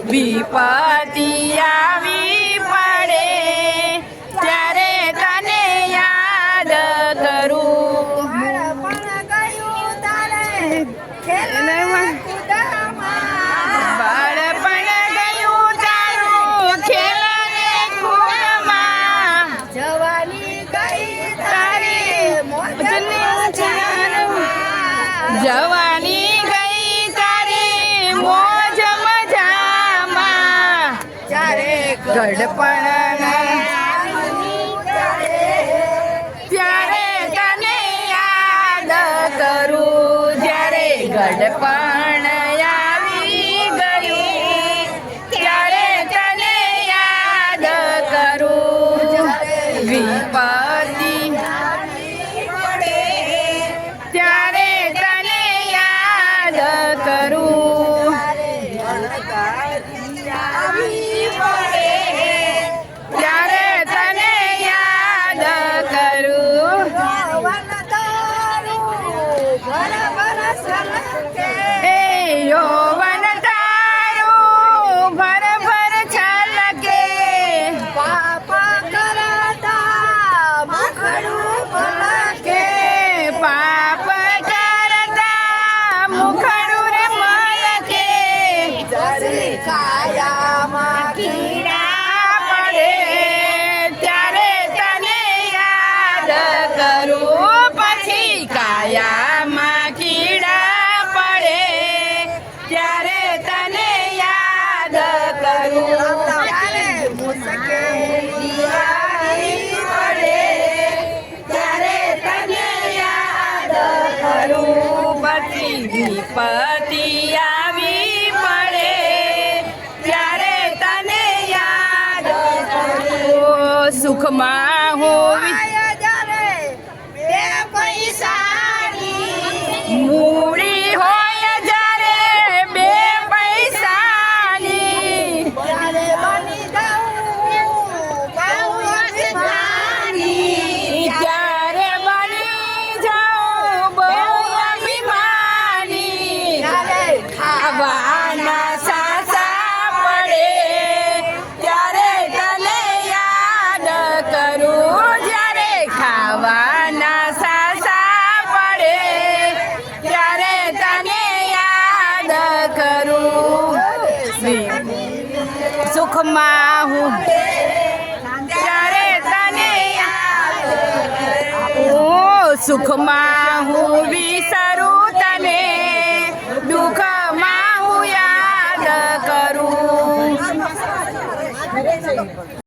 વિપત્તિ આવી પડે ત્યારે તને યાદ કરું. બાળપણ ગયું તારું ખેલને ખૂણમાં, જવાની ગઈ તારી જવાની ગઈ તારી મોજ મજામાં, જ્યારે ગડપણ ત્યારે તને યાદ કરું. જ્યારે ગડપણ આવી ગયું ત્યારે તને યાદ કરું. વિપત્તિ ત્યારે તને યાદ કરું. ત્યારે તને યાદ કરું. એ યૌવન તારું ભર ભર છલકે, કે પાપ કરતા મુખડું રે મલકે, કાયામાં કીડા પડે ત્યારે તને યાદ કરું. પછી કાયામાં કીડા પડે ત્યારે તને યાદ કરું. મુશ્કેલી આવી પડે ત્યારે તને યાદ કરું. પછી વિપત્તિ આવી પડે ત્યારે તને યાદ કરું. સુખમાં હું મૂડી હોય જ્યારે બે પૈસાની, ત્યારે બની જાઉં બહુ અભિમાની. ખાવાના સાસા પડે ત્યારે તને યાદ કરું. જ્યારે ખાવાના સાસા પડે ત્યારે તને યાદ કરું. સુખમાં હું ત્યારે તને યાદ કરું. સુખમાં હું વિસર